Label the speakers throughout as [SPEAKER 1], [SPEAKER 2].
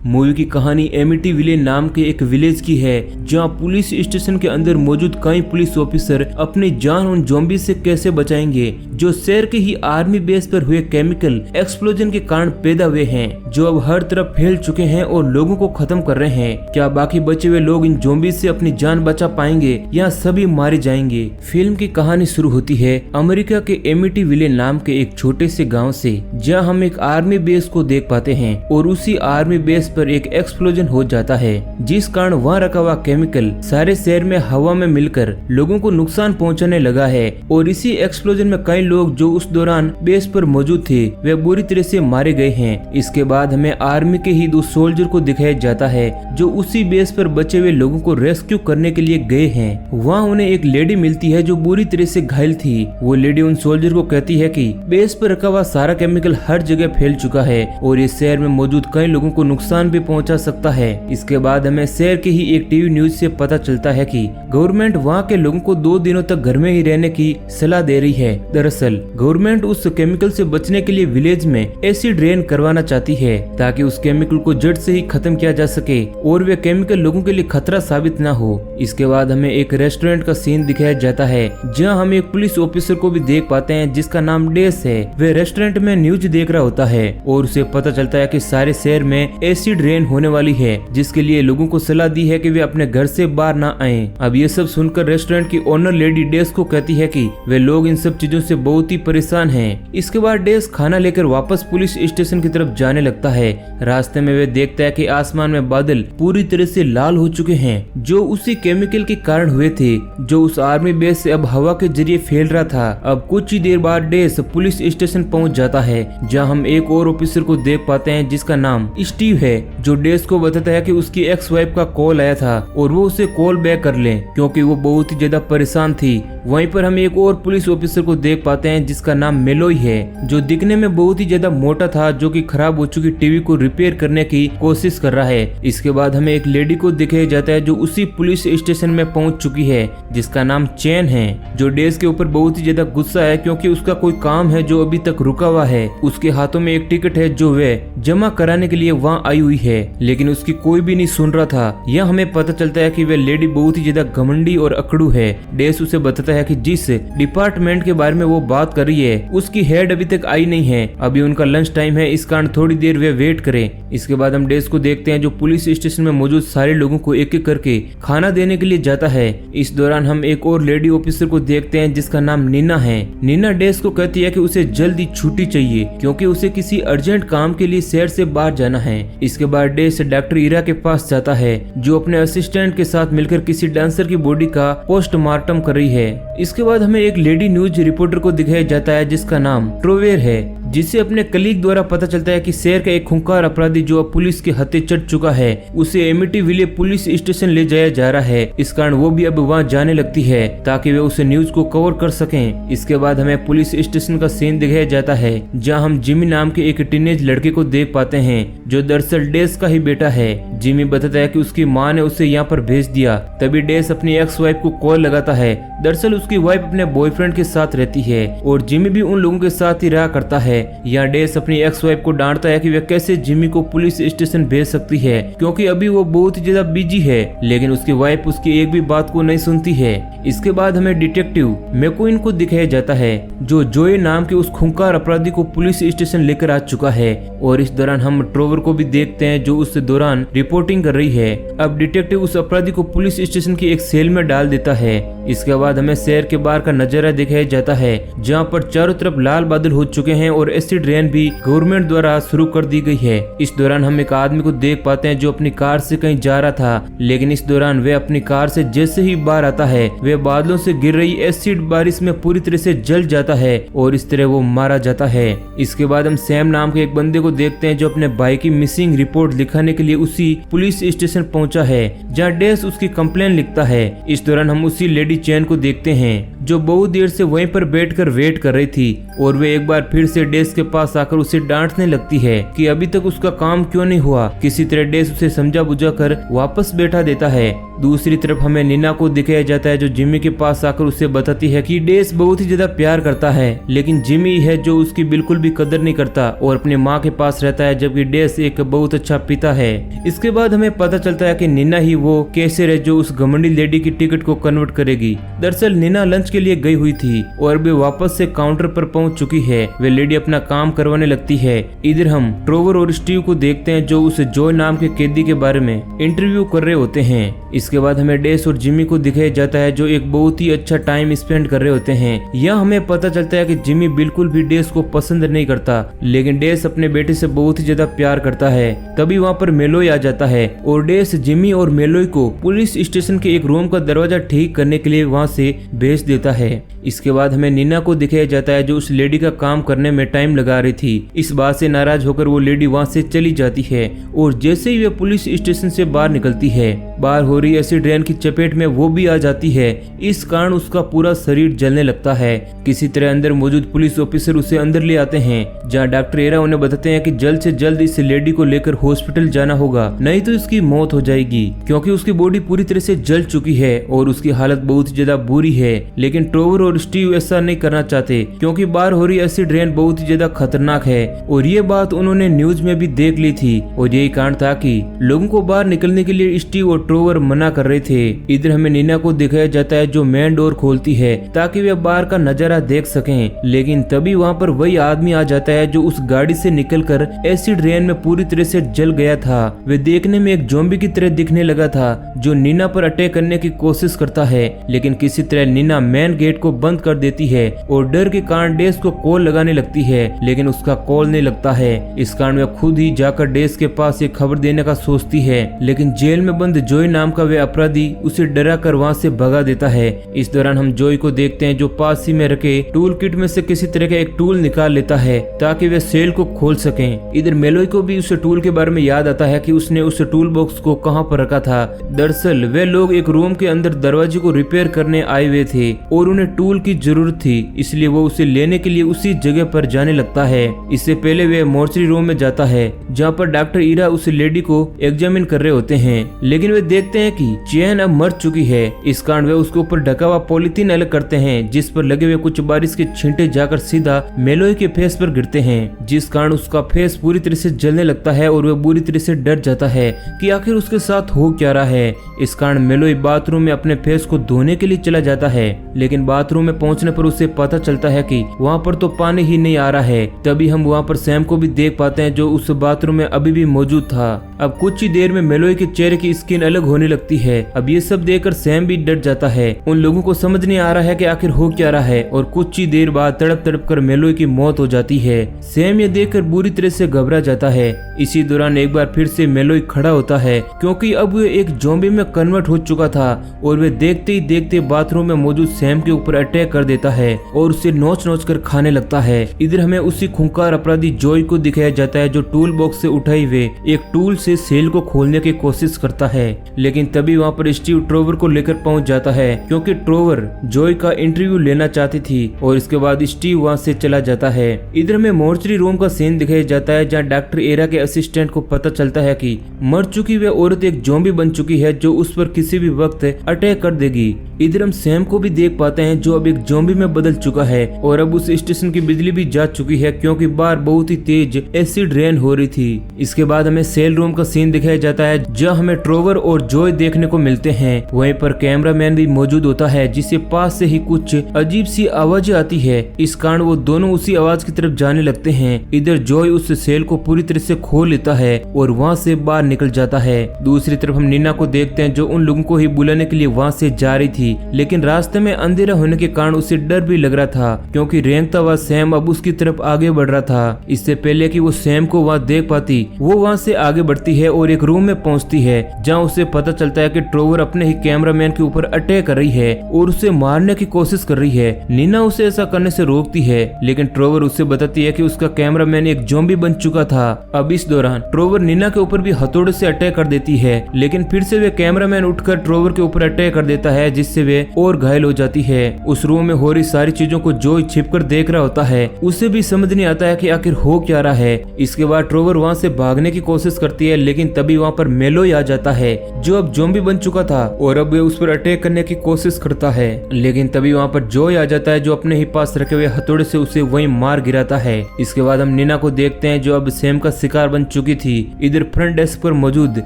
[SPEAKER 1] Movie की कहानी एमिटीविले नाम के एक विलेज की है, जहां पुलिस स्टेशन के अंदर मौजूद कई पुलिस ऑफिसर अपनी जान उन ज़ॉम्बी से कैसे बचाएंगे जो शहर के ही आर्मी बेस पर हुए केमिकल एक्सप्लोजन के कारण पैदा हुए हैं, जो अब हर तरफ फैल चुके हैं और लोगों को खत्म कर रहे हैं। क्या बाकी बचे हुए लोग इन ज़ॉम्बी से अपनी जान बचा पाएंगे या सभी मारे जाएंगे? फिल्म की कहानी शुरू होती है अमेरिका के एमिटीविले नाम के एक छोटे से गाँव से, जहाँ हम एक आर्मी बेस को देख पाते हैं और उसी आर्मी बेस पर एक एक्सप्लोजन हो जाता है, जिस कारण वहाँ रखा हुआ केमिकल सारे शहर में हवा में मिलकर लोगों को नुकसान पहुंचाने लगा है। और इसी एक्सप्लोजन में कई लोग जो उस दौरान बेस पर मौजूद थे वे बुरी तरह से मारे गए हैं। इसके बाद हमें आर्मी के ही 2 सोल्जर को दिखाया जाता है जो उसी बेस पर बचे हुए लोगों को रेस्क्यू करने के लिए गए हैं। वहाँ उन्हें एक लेडी मिलती है जो बुरी तरह से घायल थी। वो लेडी उन सोल्जर को कहती है कि बेस पर रखा हुआ सारा केमिकल हर जगह फैल चुका है और इस शहर में मौजूद कई लोगों को नुकसान भी पहुंचा सकता है। इसके बाद हमें शहर के ही एक टीवी न्यूज से पता चलता है कि गवर्नमेंट वहां के लोगों को 2 दिनों तक घर में ही रहने की सलाह दे रही है। दरअसल गवर्नमेंट उस केमिकल से बचने के लिए विलेज में एसिड रेन करवाना चाहती है ताकि उस केमिकल को जड़ से ही खत्म किया जा सके और वे केमिकल लोगों के लिए खतरा साबित न हो। इसके बाद हमें एक रेस्टोरेंट का सीन दिखाया जाता है जहाँ हम एक पुलिस ऑफिसर को भी देख पाते हैं जिसका नाम डेस है। वे रेस्टोरेंट में न्यूज देख रहा होता है और उसे पता चलता है कि सारे शहर में एसिड रेन होने वाली है, जिसके लिए लोगों को सलाह दी है कि वे अपने घर से बाहर ना आएं। अब ये सब सुनकर रेस्टोरेंट की ओनर लेडी डेस को कहती है कि वे लोग इन सब चीजों से बहुत ही परेशान हैं। इसके बाद डेस खाना लेकर वापस पुलिस स्टेशन की तरफ जाने लगता है। रास्ते में वे देखता है कि आसमान में बादल पूरी तरह से लाल हो चुके हैं, जो उसी केमिकल के कारण हुए थे जो उस आर्मी बेस से अब हवा के जरिए फैल रहा था। अब कुछ ही देर बाद डेस पुलिस स्टेशन पहुंच जाता है, जहां हम एक और ऑफिसर को देख पाते हैं जिसका नाम स्टीव है, जो डेस को बताता है कि उसकी एक्स वाइफ का कॉल आया था और वो उसे कॉल बैक कर ले क्योंकि वो बहुत ही ज्यादा परेशान थी। वहीं पर हम एक और पुलिस ऑफिसर को देख पाते हैं जिसका नाम मेलोई है, जो दिखने में बहुत ही ज्यादा मोटा था, जो कि खराब हो चुकी टीवी को रिपेयर करने की कोशिश कर रहा है। इसके बाद हमें एक लेडी को दिखाया जाता है जो उसी पुलिस स्टेशन में पहुंच चुकी है, जिसका नाम चैन है, जो डेस के ऊपर बहुत ही ज्यादा गुस्सा है क्योंकि उसका कोई काम है जो अभी तक रुका हुआ है। उसके हाथों में एक टिकट है जो वे जमा कराने के लिए वहाँ आई हुई है, लेकिन उसकी कोई भी नहीं सुन रहा था। यह हमें पता चलता है कि वे लेडी बहुत ही ज्यादा घमंडी और अकड़ू है। डेस उसे बताता है कि जिस डिपार्टमेंट के बारे में वो बात कर रही है उसकी हेड अभी तक आई नहीं है, अभी उनका लंच टाइम है, इस कारण थोड़ी देर वे वेट करें। इसके बाद हम डेस को देखते हैं जो पुलिस स्टेशन में मौजूद सारे लोगों को एक एक करके खाना देने के लिए जाता है। इस दौरान हम एक और लेडी ऑफिसर को देखते हैं जिसका नाम नीना है। नीना डेस को कहती है कि उसे जल्दी छुट्टी चाहिए क्योंकि उसे किसी अर्जेंट काम के लिए शहर से बाहर जाना है। इसके बाद डेस डॉक्टर इरा के पास जाता है जो अपने असिस्टेंट के साथ मिलकर किसी डांसर की बॉडी का पोस्टमार्टम कर रही है। इसके बाद हमें एक लेडी न्यूज रिपोर्टर को दिखाया जाता है जिसका नाम ट्रोवेर है, जिसे अपने कलीग द्वारा पता चलता है कि शहर का एक खूंखार अपराधी जो अब पुलिस के हत्थे चढ़ चुका है उसे एमिटीविले पुलिस स्टेशन ले जाया जा रहा है। इस कारण वो भी अब वहाँ जाने लगती है ताकि वे उसे न्यूज को कवर कर सकें। इसके बाद हमें पुलिस स्टेशन का सीन दिखाया जाता है जहाँ हम जिमी नाम के एक टीनेज लड़के को देख पाते हैं जो दरअसल डेस का ही बेटा है। जिमी बताता है कि उसकी माँ ने उसे यहाँ पर भेज दिया। तभी डेस अपनी एक्स वाइफ को कॉल लगाता है। दरअसल उसकी वाइफ अपने बॉयफ्रेंड के साथ रहती है और जिमी भी उन लोगों के साथ ही रहा करता है। यहाँ डेस अपनी एक्स वाइफ को डांटता है कि वह कैसे जिमी को पुलिस स्टेशन भेज सकती है क्योंकि अभी वो बहुत ही ज्यादा बिजी है, लेकिन उसकी वाइफ उसकी एक भी बात को नहीं सुनती है। इसके बाद हमें डिटेक्टिव मैकोइन को दिखाया जाता है जो जोए नाम के उस खूंखार अपराधी को पुलिस स्टेशन लेकर आ चुका है। और इस दौरान हम ट्रोवर को भी देखते हैं जो उस दौरान रिपोर्टिंग कर रही है। अब डिटेक्टिव उस अपराधी को पुलिस स्टेशन की एक सेल में डाल देता है। इसके बाद हमें शहर के बाहर का नजारा दिखाया जाता है जहाँ पर चारों तरफ लाल बादल हो चुके हैं और एसिड रेन भी गवर्नमेंट द्वारा शुरू कर दी गई है। इस दौरान हम एक आदमी को देख पाते हैं जो अपनी कार से कहीं जा रहा था, लेकिन इस दौरान वे अपनी कार से जैसे ही बाहर आता है वे बादलों से गिर रही एसिड बारिश में पूरी तरह से जल जाता है और इस तरह वो मारा जाता है। इसके बाद हम सैम नाम के एक बंदे को देखते हैं जो अपने भाई की मिसिंग रिपोर्ट लिखाने के लिए उसी पुलिस स्टेशन पहुंचा है जहाँ डेस उसकी कंप्लेन लिखता है। इस दौरान हम उसी लेडी चैन को देखते हैं जो बहुत देर से वहीं पर बैठकर वेट कर रही थी और वे एक बार फिर से डेस के पास आकर उसे डांटने लगती है कि अभी तक उसका काम क्यों नहीं हुआ। किसी तरह डेस उसे समझा बुझा कर वापस बैठा देता है दूसरी तरफ हमें नीना को दिखाया जाता है जो जिमी के पास आकर उसे बताती है कि डेस बहुत ही ज्यादा प्यार करता है, लेकिन जिमी है जो उसकी बिल्कुल भी कदर नहीं करता और अपने माँ के पास रहता है, जबकि डेस एक बहुत अच्छा पिता है। इसके बाद हमें पता चलता है कि नीना ही वो कैशियर है जो उस घमंडी लेडी की टिकट को कन्वर्ट करेगी। दरअसल नीना लंच के लिए गई हुई थी और वे वापस से काउंटर पर पहुंच चुकी है। वे लेडी अपना काम करवाने लगती है। इधर हम ट्रोवर और स्टीव को देखते हैं जो उस जॉय नाम के कैदी के बारे में इंटरव्यू कर रहे होते हैं। इसके बाद हमें डेस और जिमी को दिखाया जाता है जो एक बहुत ही अच्छा टाइम स्पेंड कर रहे होते हैं। यहाँ हमें पता चलता है कि जिमी बिल्कुल भी डेस को पसंद नहीं करता, लेकिन डेस अपने बेटे से बहुत ही ज्यादा प्यार करता है। तभी वहाँ पर मेलोय आ जाता है और डेस जिमी और मेलोय को पुलिस स्टेशन के एक रूम का दरवाजा ठीक करने के लिए वहाँ से भेज देता है। इसके बाद हमें नीना को दिखाया जाता है जो उस लेडी का काम करने में टाइम लगा रही थी। इस बात से नाराज होकर वो लेडी वहाँ से चली जाती है और जैसे ही वे पुलिस स्टेशन से बाहर निकलती है, बाहर हो रही एसिड रेन की चपेट में वो भी आ जाती है। इस कारण उसका पूरा शरीर जलने लगता है। किसी तरह अंदर मौजूद पुलिस ऑफिसर उसे अंदर ले आते हैं, जहाँ डॉक्टर एरा उन्हें बताते हैं कि जल्द से जल्द इस लेडी को लेकर हॉस्पिटल जाना होगा, नहीं तो इसकी मौत हो जाएगी, क्योंकि उसकी बॉडी पूरी तरह से जल चुकी है और उसकी हालत बहुत ज्यादा बुरी है। लेकिन ट्रोवर और स्टीव ऐसा नहीं करना चाहते, क्योंकि बाहर हो रही एसिड रेन बहुत ही ज्यादा खतरनाक है और ये बात उन्होंने न्यूज में भी देख ली थी और यही कारण था कि लोगों को बाहर निकलने के लिए स्टीव और ट्रोवर मना कर रहे थे। इधर हमें नीना को दिखाया जाता है जो मेन डोर खोलती है ताकि वे बाहर का नजारा देख सकें, लेकिन तभी वहाँ पर वही आदमी आ जाता है जो उस गाड़ी से निकलकर एसिड रेन में पूरी तरह से जल गया था। वे देखने में एक ज़ॉम्बी की तरह दिखने लगा था जो नीना पर अटैक करने की कोशिश करता है, लेकिन किसी तरह नीना मेन गेट को बंद कर देती है और डर के कारण डेस को कॉल लगाने लगती है, लेकिन उसका कॉल नहीं लगता है। इस कारण वह खुद ही जाकर डेस के पास एक खबर देने का सोचती है, लेकिन जेल में बंद जॉय नाम का वे अपराधी उसे डरा कर वहाँ से भगा देता है। इस दौरान हम जॉय को देखते हैं जो पास ही में रखे टूल किट में से किसी तरह का एक टूल निकाल लेता है ताकि वे सेल को खोल सकें। इधर मेलोय को भी उस टूल के बारे में याद आता है कि उसने उस टूल बॉक्स को कहाँ पर रखा था। दरअसल वे लोग एक रूम के अंदर दरवाजे को रिपेयर करने आए हुए थे और उन्हें टूल की जरूरत थी, इसलिए वो उसे लेने के लिए उसी जगह पर जाने लगता है। इससे पहले वे मोर्चरी रूम में जाता है जहाँ पर डॉक्टर ईरा उस लेडी को एग्जामिन कर रहे होते हैं, लेकिन वे देखते हैं कि चैन अब मर चुकी है। इस कारण वे उसके ऊपर ढका हुआ पॉलिथीन अलग करते हैं जिस पर लगे हुए कुछ बारिश के छींटे जाकर सीधा मेलोय के फेस पर गिरते हैं, जिस कारण उसका फेस पूरी तरह से जलने लगता है और वह बुरी तरह से डर जाता है कि आखिर उसके साथ हो क्या रहा है। इस कारण मेलोय बाथरूम में अपने फेस को धोने के लिए चला जाता है, लेकिन बाथरूम में पहुंचने पर उसे पता चलता है कि वहां पर तो पानी ही नहीं आ रहा है। तभी हम वहां पर सैम को भी देख पाते हैं जो उस बाथरूम में अभी भी मौजूद था। अब कुछ ही देर में मेलोय के चेहरे की स्किन अलग होने लगती है। अब ये सब देखकर सैम भी डर जाता है। उन लोगों को समझ नहीं आ रहा है कि आखिर हो क्या रहा है और कुछ ही देर बाद तड़प तड़प कर मेलोय की मौत हो जाती है। सैम ये देखकर बुरी तरह से घबरा जाता है। इसी दौरान एक बार फिर से मेलोय खड़ा होता है क्योंकि अब वो एक ज़ॉम्बी में कन्वर्ट हो चुका था और वे देखते ही देखते बाथरूम में मौजूद सैम के ऊपर अटैक कर देता है और उसे नोच नोच कर खाने लगता है। इधर हमें उसी खूंखार अपराधी जॉय को दिखाया जाता है जो टूल बॉक्स से उठाई हुए एक टूल से सेल को खोलने की कोशिश करता है, लेकिन तभी वहाँ पर स्टीव ट्रोवर को लेकर पहुँच जाता है क्योंकि ट्रोवर जॉय का इंटरव्यू लेना चाहती थी और इसके बाद स्टीव वहाँ से चला जाता है। इधर हमें मोर्चरी रूम का सीन दिखाया जाता है जहाँ डॉक्टर एरा के असिस्टेंट को पता चलता है कि मर चुकी वह औरत एक ज़ॉम्बी बन चुकी है जो उस पर किसी भी वक्त अटैक कर देगी। इधर हम सैम को भी देख पाते हैं जो अब एक ज़ॉम्बी में बदल चुका है और अब उस स्टेशन की बिजली भी जा चुकी है क्योंकि बाहर बहुत ही तेज एसिड रेन हो रही थी। इसके बाद हमें सेल रूम का सीन दिखाया जाता है जहाँ हमें ट्रोवर और जॉय देखने को मिलते हैं। वहीं पर कैमरामैन भी मौजूद होता है जिससे पास से ही कुछ अजीब सी आवाजें आती है। इस कारण वो दोनों उसी आवाज की तरफ जाने लगते हैं। इधर जॉय उस सेल को पूरी तरह से खोल लेता है और वहाँ से बाहर निकल जाता है। दूसरी तरफ हम नीना को देखते हैं जो उन लोगों को ही बुलाने के लिए वहाँ से जा रही थी, लेकिन रास्ते में अंधेरा होने के कारण उसे डर भी लग रहा था क्योंकि रेंगता हुआ सैम अब उसकी तरफ आगे बढ़ रहा था। इससे पहले कि वो सैम को वहाँ देख पाती वो वहाँ से आगे बढ़ती है और एक रूम में पहुँचती है जहाँ उसे पता चलता है कि ट्रोवर अपने ही कैमरामैन के ऊपर अटैक कर रही है और उसे मारने की कोशिश कर रही है। नीना उसे ऐसा करने से रोकती है, लेकिन ट्रोवर उसे बताती है कि उसका कैमरामैन एक ज़ॉम्बी बन चुका था। अब इस दौरान ट्रोवर नीना के ऊपर भी हथौड़े से अटैक कर देती है, लेकिन फिर से वे कैमरामैन उठकर ट्रोवर के ऊपर अटैक कर देता है जिससे वे और घायल हो जाती है। उस रूम में हो रही सारी चीजों को जो छिपकर देख रहा होता है उसे भी समझ नहीं आता है कि आखिर हो क्या रहा है। इसके बाद ट्रोवर वहाँ से भागने की कोशिश करती है, लेकिन तभी वहाँ पर मेलोई आ जाता है जो अब ज़ॉम्बी बन चुका था और अब वे उस पर अटैक करने की कोशिश करता है। लेकिन तभी वहाँ पर जॉय आ जाता है जो अपने ही पास रखे हुए हथौड़े से उसे वहीं मार गिराता है। इसके बाद हम नीना को देखते हैं जो अब सैम का शिकार बन चुकी थी। इधर फ्रंट डेस्क पर मौजूद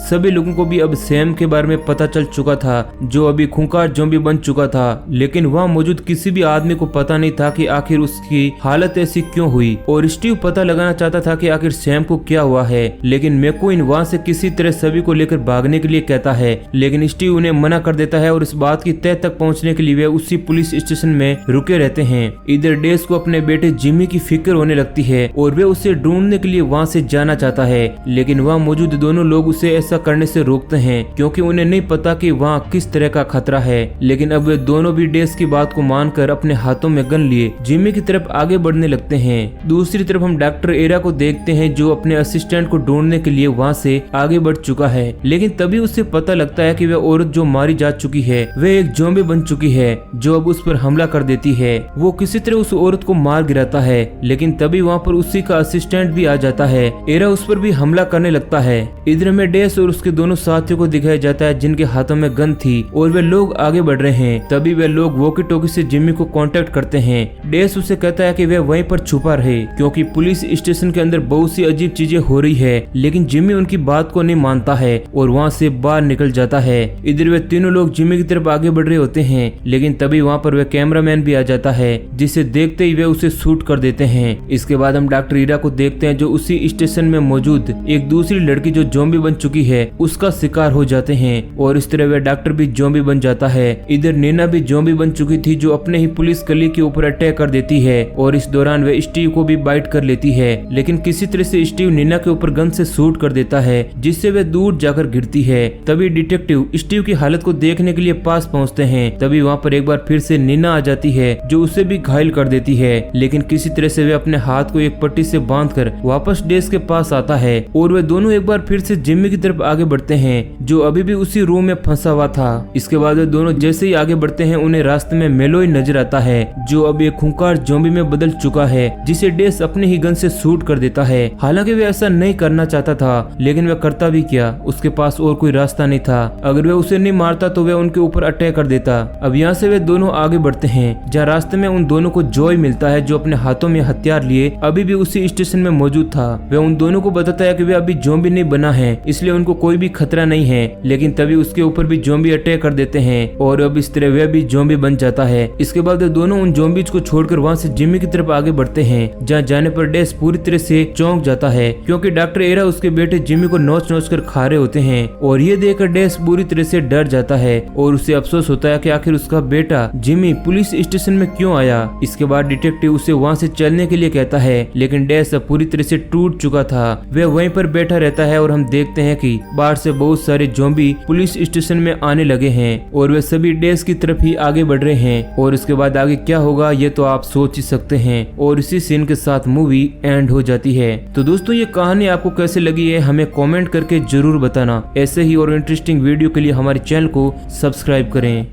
[SPEAKER 1] सभी लोगों को भी अब सैम के बारे में पता चल चुका था जो अभी खूंखार ज़ॉम्बी बन चुका था, लेकिन वहाँ मौजूद किसी भी आदमी को पता नहीं था कि आखिर उसकी हालत ऐसी क्यों हुई। और स्टीव पता लगाना चाहता था कि आखिर सैम को क्या हुआ है, लेकिन मैकक्वीन वहाँ से किसी तरह सभी को लेकर भागने के लिए कहता है, लेकिन स्टीव उन्हें मना कर देता है और इस बात की तह तक पहुँचने के लिए वे उसी पुलिस स्टेशन में रुके रहते हैं। इधर डेस को अपने बेटे जिमी की फिक्र होने लगती है और वे उसे ढूंढने के लिए वहाँ से जाना चाहता है, लेकिन वहाँ मौजूद दोनों लोग उसे ऐसा करने से रोकते हैं क्योंकि उन्हें नहीं पता कि वहाँ किस तरह का खतरा है। लेकिन अब वे दोनों भी डेस की बात को मानकर अपने हाथों में गन लिए जिमी की तरफ आगे बढ़ने लगते हैं। दूसरी तरफ हम डॉक्टर एरा को देखते हैं जो अपने असिस्टेंट को ढूंढने के लिए वहाँ से आगे बढ़ चुका है, लेकिन तभी उसे पता लगता है कि वह औरत जो मारी जा चुकी है वह एक ज़ॉम्बी बन चुकी है जो अब उस पर हमला कर देती है। वो किसी तरह उस औरत को मार गिराता है, लेकिन तभी वहाँ पर उसी का असिस्टेंट भी आ जाता है। एरा उस पर भी हमला करने लगता है। इधर में डेस और उसके दोनों साथियों को दिखाया जाता है जिनके हाथों में गन थी और वे लोग आगे बढ़ रहे हैं। तभी वे लोग वॉकी टॉकी से जिमी को कांटेक्ट करते हैं। डेस उसे कहता है कि वे वहीं पर छुपा रहे क्योंकि पुलिस स्टेशन के अंदर बहुत सी अजीब चीजें हो रही है, लेकिन जिमी उनकी बात को नहीं मानता है और वहाँ से बाहर निकल जाता है। इधर वे तीनों लोग जिमी की तरफ आगे बढ़ रहे होते हैं, लेकिन तभी वहाँ पर वे कैमरामैन भी आ जाता है जिसे देखते ही वे उसे शूट कर देते हैं। इसके बाद हम डॉक्टर ईरा को देखते हैं जो उसी स्टेशन में मौजूद एक दूसरी लड़की जो ज़ॉम्बी बन चुकी है उसका शिकार हो जाते हैं और इस तरह वह डॉक्टर भी ज़ॉम्बी बन जाता है। इधर नीना भी ज़ॉम्बी बन चुकी थी जो अपने ही पुलिस कलीग के ऊपर अटैक कर देती है और इस दौरान वह स्टीव को भी बाइट कर लेती है, लेकिन किसी तरह से स्टीव नीना के ऊपर गन से शूट कर देता है जिससे वह दूर जाकर गिरती है। तभी डिटेक्टिव स्टीव की हालत को देखने के लिए पास पहुंचते हैं। तभी वहाँ पर एक बार फिर से नीना आ जाती है जो उसे भी घायल कर देती है, लेकिन किसी तरह से वे अपने हाथ को एक पट्टी से बांधकर वापस डेस के पास आता है और वे दोनों एक बार फिर से जिम्मी की तरफ आगे बढ़ते हैं जो अभी भी उसी रूम में फंसा हुआ था। इसके बाद वे दोनों जैसे ही आगे बढ़ते हैं उन्हें रास्ते में मेलोई नजर आता है जो अब एक खूंखार ज़ॉम्बी में बदल चुका है जिसे डेस अपने ही गन से शूट कर देता है। हालांकि वे ऐसा नहीं करना चाहता था, लेकिन वह करता भी क्या, उसके पास और कोई रास्ता नहीं था। अगर वे उसे नहीं मारता तो वह उनके ऊपर अटैक कर देता। अब यहाँ से वे दोनों आगे बढ़ते हैं जहाँ रास्ते में उन दोनों को जॉय मिलता है जो अपने हाथों में हथियार लिए अभी भी उसी स्टेशन में मौजूद था। वह उन दोनों को बताता है कि वे अभी ज़ॉम्बी नहीं बना है इसलिए उनको कोई भी खतरा नहीं है, लेकिन तभी उसके ऊपर भी ज़ॉम्बी अटैक कर देते हैं और अब इस तरह वह भी ज़ॉम्बी बन जाता है। इसके बाद वे दोनों उन ज़ॉम्बीज को छोड़कर वहाँ से जिम्मी की तरफ आगे बढ़ते हैं जहाँ जाने पर डेस पूरी तरह से चौंक जाता है क्योंकि डॉक्टर एरा उसके बेटे जिम्मी को नोच नोच कर खा रहे होते हैं और ये देखकर डेस पूरी तरह से डर जाता है और उसे अफसोस होता है कि आखिर उसका बेटा जिम्मी पुलिस स्टेशन में क्यों आया। इसके बाद डिटेक्टिव उसे वहाँ से चलने के लिए कहता है, लेकिन डेस अब पूरी तरह से टूट चुका था। वह वहीं पर बैठा रहता है और हम देखते हैं कि बाहर से बहुत सारे ज़ॉम्बी पुलिस स्टेशन में आने लगे हैं और वे सभी डेस की तरफ ही आगे बढ़ रहे हैं और इसके बाद आगे क्या होगा ये तो आप सोच ही सकते हैं। और इसी सीन के साथ मूवी एंड हो जाती है। तो दोस्तों ये कहानी आपको कैसे लगी है हमें कमेंट करके जरूर बताना। ऐसे ही और इंटरेस्टिंग वीडियो के लिए हमारे चैनल को सब्सक्राइब करें।